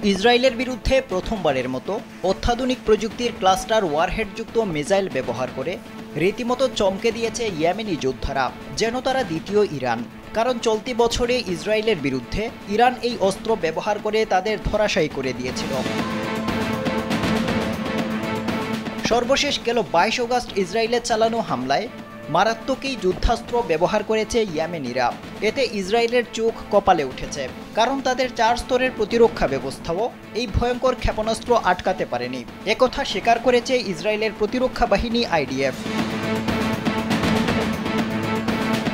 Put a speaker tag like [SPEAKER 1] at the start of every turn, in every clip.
[SPEAKER 1] ইসরায়েলের বিরুদ্ধে প্রথমবারের মতো অত্যাধুনিক প্রযুক্তির ক্লাস্টার ওয়ারহেডযুক্ত মিসাইল ব্যবহার করে রীতিমতো চমকে দিয়েছে ইয়েমেনি যোদ্ধারা, যেন তারা দ্বিতীয় ইরান। কারণ চলতি বছরে ইসরায়েলের বিরুদ্ধে ইরান এই অস্ত্র ব্যবহার করে তাদের ধরাশায়ী করে দিয়েছিল। সর্বশেষ গেল 22 আগস্ট ইসরায়েলে চালানো হামলায় মারাত্মক এই যুদ্ধাস্ত্র ব্যবহার করেছে ইয়েমেনিরা। এতে ইসরায়েলের চোখ কপালে উঠেছে, কারণ তাদের 4 স্তরের প্রতিরক্ষা ব্যবস্থাও এই ভয়ঙ্কর ক্ষেপণাস্ত্র আটকাতে পারেনি। একথা স্বীকার করেছে ইসরায়েলের প্রতিরক্ষা বাহিনী আইডিএফ।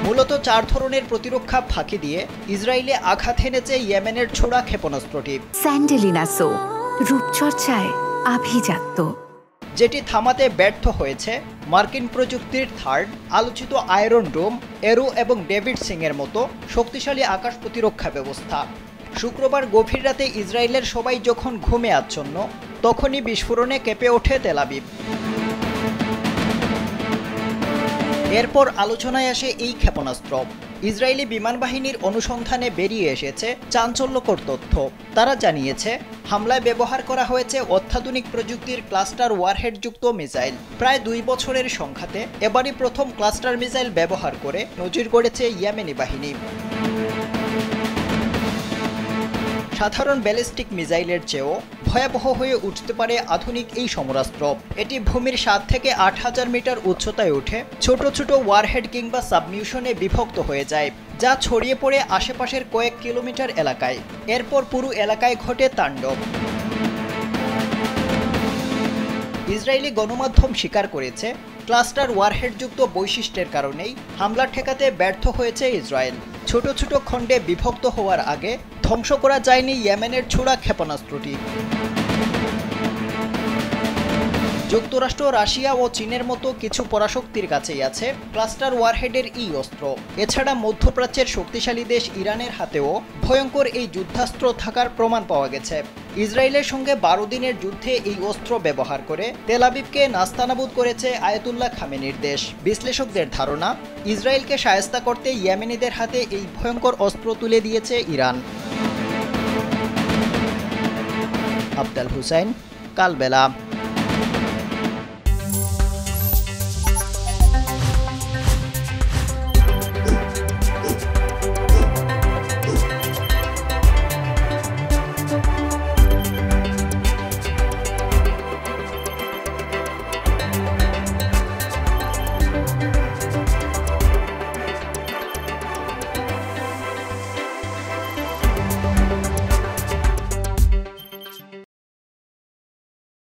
[SPEAKER 1] মূলত 4 ধরনের প্রতিরক্ষা ফাঁকি দিয়ে ইসরায়েলে আঘাত হেনেছে ইয়েমেনের ছোড়া ক্ষেপণাস্ত্রটি।
[SPEAKER 2] স্যান্ডেলিনা সো, রূপচর্চায় আভিজাত্য,
[SPEAKER 1] যেটি থামাতে ব্যর্থ হয়েছে মার্কিন প্রযুক্তির থার্ড আলোচিত আয়রন ডোম, এরো এবং ডেভিড সিং এর মতো শক্তিশালী আকাশ প্রতিরক্ষা ব্যবস্থা। শুক্রবার গভীর রাতে ইসরায়েলের সবাই যখন ঘুমে আচ্ছন্ন, তখনই বিস্ফোরণে কেঁপে ওঠে তেল আবিব। এরপর আলোচনায় আসে এই ক্ষেপণাস্ত্র। ইসরায়েলি বিমান বাহিনীর অনুসন্ধানে বেরিয়ে এসেছে চাঞ্চল্যকর তথ্য। তারা জানিয়েছে, হামলায় ব্যবহার করা হয়েছে অত্যাধুনিক প্রযুক্তির ক্লাস্টার ওয়ারহেডযুক্ত মিসাইল। প্রায় 2 বছরের সংখ্যাতে এবারই প্রথম ক্লাস্টার মিসাইল ব্যবহার করে নজির গড়েছে ইয়েমেনি বাহিনী। সাধারণ ব্যালিস্টিক মিসাইলের চেয়েও ভয়াবহ হয়ে উঠতে পারে আধুনিক এই সমরাস্ত্র। এটি ভূমির 7 থেকে 8,000 মিটার উচ্চতায় উঠে ছোট ছোট ওয়ারহেড কিংবা সাবমিউশনে বিভক্ত হয়ে যায়, যা ছড়িয়ে পড়ে আশেপাশের কয়েক কিলোমিটার এলাকায়। এরপর পুরো এলাকায় ঘটে তাণ্ডব। ইসরায়েলি গণমাধ্যম স্বীকার করেছে, ক্লাস্টার ওয়ারহেডযুক্ত বৈশিষ্ট্যের কারণেই হামলা ঠেকাতে ব্যর্থ হয়েছে ইসরায়েল। ছোট ছোট খণ্ডে বিভক্ত হওয়ার আগে ধ্বংস করা যায়নি ইয়েমেনের ছোড়া ক্ষেপণাস্ত্রটি। যুক্তরাষ্ট্র, রাশিয়া ও চীনের মতো কিছু পরাশক্তির কাছেই আছে ক্লাস্টার ওয়ারহেডের এই অস্ত্র। এছাড়া মধ্যপ্রাচ্যের শক্তিশালী দেশ ইরানের হাতেও ভয়ঙ্কর এই যুদ্ধাস্ত্র থাকার প্রমাণ পাওয়া গেছে। ইসরায়েলের সঙ্গে 12 দিনের যুদ্ধে এই অস্ত্র ব্যবহার করে তেল আবিবকে নাস্তানাবুদ করেছে আয়াতুল্লাহ খামেনির দেশ। বিশ্লেষকদের ধারণা, ইসরায়েলকে শায়েস্তা করতে ইয়েমেনিদের হাতে এই ভয়ঙ্কর অস্ত্র তুলে দিয়েছে ইরান। আফদাল হুসাইন, কালবেলা।